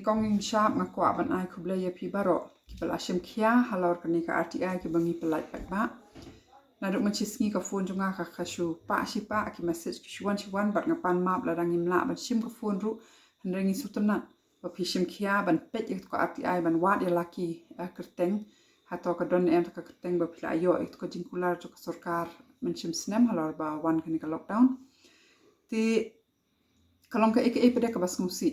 kong ing sharp ngakwa ban ai kuble ya pi baro ki bala shem khia halor kani ka RTI ki bangi pelai pat ba na duk manchis ngi ka phone junga ka khashu pa shi pa ki message ki shuan bat ngapan map la dang imla ban shim ka phone ru hanrengi sutana ba pi shem khia ban pet ya ko RTI ban wat ya laki kerteng hato ka don em ka kerteng ba pila yo it ko jingkular jo ka sarkar manchim snem halor ba wan kani ka lockdown ti kalong ka eke pede ka bas ngusi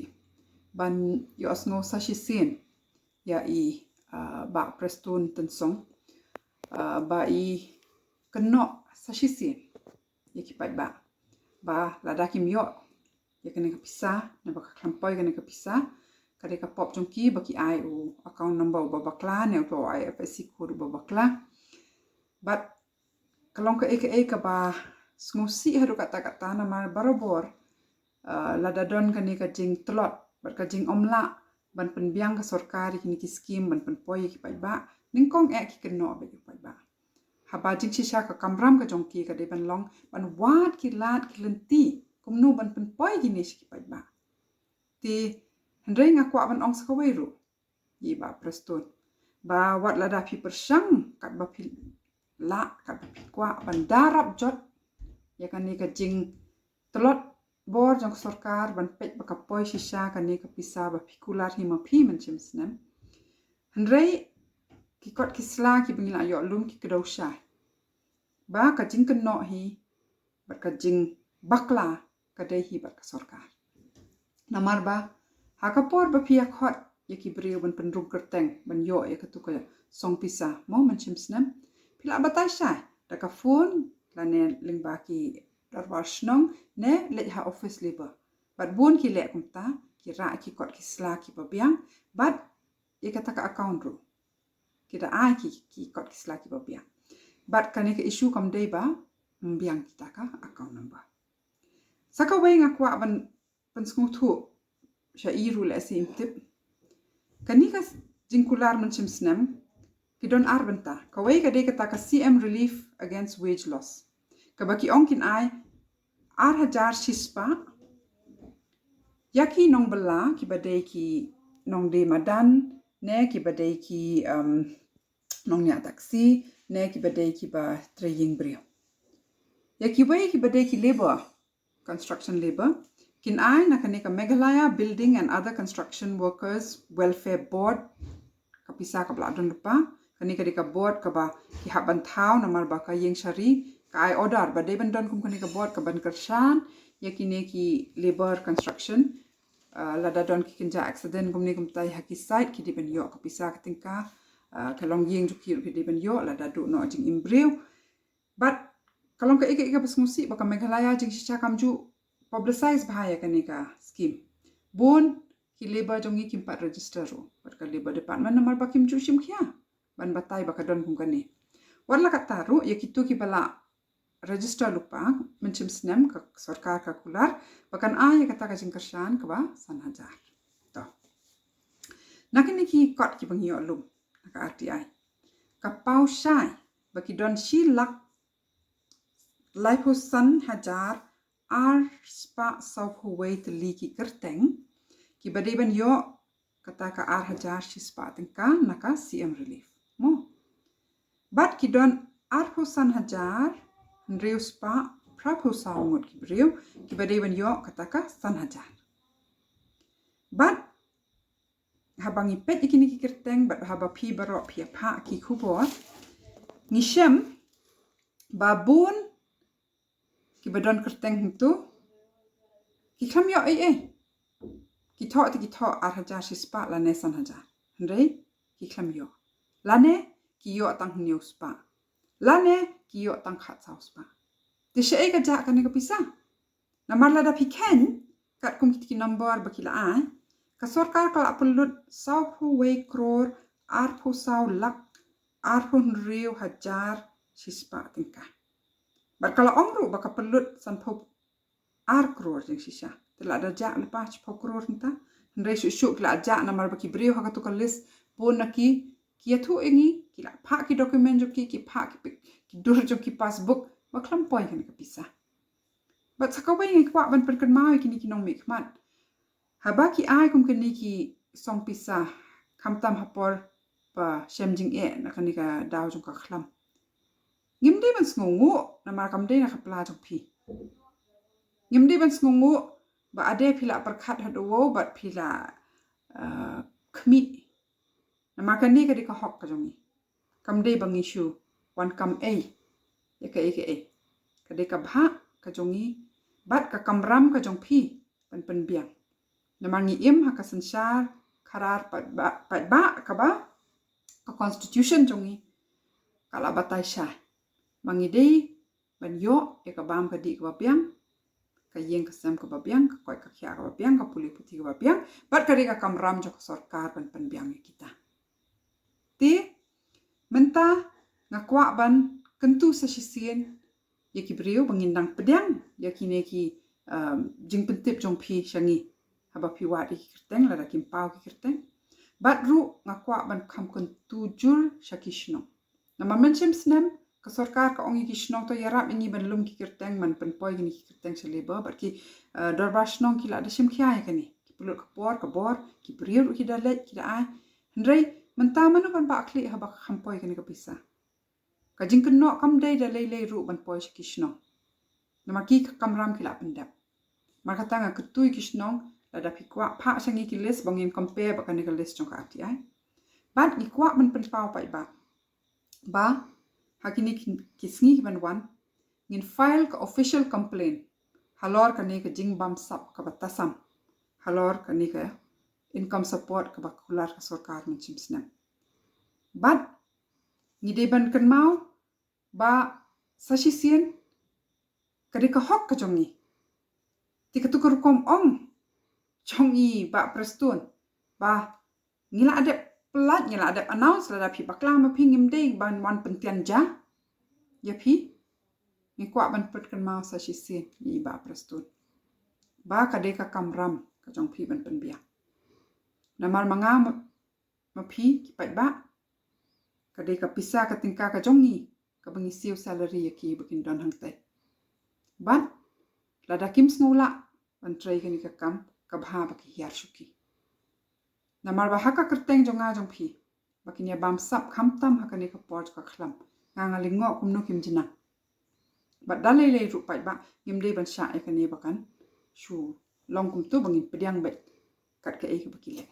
ban yo asngo sashi sin ya i ba prestun tensong ba i keno sashi sin ya ki ba lada kim yo ya kene ka pisa na ba ka klampoi kene ka pisa kade ka pop jongki ba ki ai u account number ba bakla ne to IFSC code ba bakla but kalong ka eke ka ba ngusi haru kata na mar barobor lada don kani ka jing telot bar ka jing omla ban penbiang ka sarkar kini ki skim ban penpoi ki ba ningkong ki keno ba ki ba haba jing shisha ka kamram ka jongki ka de ban long ban wat ki lat ki lenti kumnu ban penpoi kini ki ba ti hendreng akwa ban ong sa weiru yi ba preston ba wat lada pi persang kat ba pi la kat ba pi kwa ban darap jot ya kani ka jing telot bor jong sarkar ban pet baka poi shisha kani ka pisa ba pikular hima pi manchim snem hendrei ki kot ki sla ki bingila yo lum ki kedau sha ba ka jing keno hi ba ka jing bakla ka dei hi ba ka sarkar namar ba hakapor ba pia khot ya ki brio ban penrum kerteng ban yo ya ka tu ka song pisa mo manchim snem pila batai sha da ka phone la ne lingba ki darwar snong ne le ha office labor bat bun ki le kumta ki ra ki kot ki sla ki babiang bat ye kata ka account ru kita ai ki kot ki sla ki babiang bat kane ka issue kam dei ba mbiang kita ka account number saka wei ngakwa ban pensngu thu sha iru le sim tip kani ka jingkular manchim snem ki don arbenta ka wei ka de kata ka CM relief against wage loss kabaki ongkin ai 8,000 shispa yaki nong bela ki badai ki nong de madan ne ki badai ki nong nya taksi ne ki badai ki ba training brio yaki wei ki badai ki labor construction labor kin ai na kane ka Meghalaya Building and Other Construction Workers Welfare Board kapisa ka bladon lupa kani ka board ka ba ki haban thau namar ba ka yeng shari kai order ba de ban don kum kani ka board ka ban karshan yakine ki labor construction lada don ki kinja accident gumni gum tai haki site ki de ban yo ka pisa ka tingka kalong yeng ju ki de ban yo lada do no jing imbreu but kalong ka ika bas ngusi ba ka Meghalaya jing shisha kamju publicize bahaya kani ka scheme bon ki labor jongi kim pat register ro but ka labor department namar ba kim ju shim khia ban batai ba ka don kum kani warla ka taru yakitu ki bala register lupa mencim snem ka sarkar ka kular bakan ai kata ka jingkershan ka ba sanhajar to nakini ki kot ki bangi olum ka RTI ka pau shai baki don shi lak laipusan hajar ar spa south huwei teli ki kerteng ki badeben yo kata ka ar hajar shi spa tingka naka CM relief mo bat ki don ar pusan hajar Nreu spa prapo saungot ki breu ki badewan yo kataka san hajar bat habangi pet ikini ki kerteng bat haba pi baro pi pa ki kubo ngishem babun ki badon kerteng tu ki kam yo ki tho ar hajar si spa la ne san hajar ndrei ki kam yo lane ki yo tang new spa lane ki yo tang khat saus pa de she ka ja kan ka pisa namar la da pi ken kat kum ki number ba ki la ai ka sarkar ka apulut sau phu wei crore ar phu sau lak ar phu riu hajar shispa tingka bar kala ongru ba ka pelut san phu ar crore jing shisha de la da ja lepa phu crore nta ndre shu la ja namar ba ki brio ha ka to ka list bon na ki thu ingi ki la pha ki document jo ki pha ki dur jo ki passbook ba klam poi kan ka pisa but sakawai ngi kwa ban per kan mai ki nong mik man haba ki ai kum kan ki song pisa kamtam hapor pa shemjing nakan ni ka daw jong ka khlam ngimde ban sngungu na mar kamde na khapla jong phi ngimde ban sngungu ba ade phila parkhat hado bat phila khmi na mar kan ni ka di ka hok ka jong ni kamde bang issue wan kam ya ka ka de ka bha ka jong ni bat ka kamram ka jong phi pan biang na mar ngi im ha ka sansar karar pat ba ka ba ka constitution jong ni kala batai sha mangi dei ban yo ya ka bam ka di ka biang ka yeng ka sam ka biang ka koi ka khya ka biang ka puli puti ka biang bat ka de ka kamram jo ka sarkar pan biang kita ti menta ngakwa ban kentu sa sisien ya ki brio bangindang pedang ya ki ne ki jing pentip jong phi shangi haba phi wa di kirteng la kim pau ki kirteng bat ru ngakwa ban kham kun tujul shakishno na mamenchem snem ka sarkar ka ongi kishno to yarap ini ban lum ki kirteng man pen poi ni ki kirteng seleba bat ki dorbashno ki la da shim khya ya kani ki pulut ka bor ki brio ki da le ki da ai ndrei menta manu ban ba khli haba kham poi kani ka pisa ka jing kan no kam dei da le ru ban poi shakishno na ma ki kamram ki la pendap maka tanga ketui kishnong la da pikwa pha sangi ki list bangin compare ba kan ka list jong ka ati ai bat ni kwa man pen pau pai ba hakini kisngi ban wan ngin file ka official complaint halor ka ne ka jing bam sap ka batasam halor ka ne ka income support ka ba kular ka sarkar min chimsna bat ni de ban kan mau ba sashisien ka de ka hok ka jongi ti ka tukur kom ong chongi ba prestun ba ngila adep pelat ngila adep announce la phi bakla ma phi ngim dei ban wan pentian ja ya phi ni kwa ban put kan mau sa shi sin ni ba prestun ba ka de ka kamram ka jong phi ban pen bia na mar manga ma phi ki pat ba ka de ka pisa ka tingka ka jong ni ka bangi siu salary ya ki bukin don hang tai ban la da kim snula ban trai ka ni ka kam ka bha ba ki yar shuki na mar ba haka kerteng jonga jong phi bakin ya bam sap khamtam haka ni ka port ka khlam nga lingo kumno kim jina ba dalai le ru pai ba ngim de ban sha e ka ni bakan shu long kum tu bangin pediang bet kat ka e ka bakile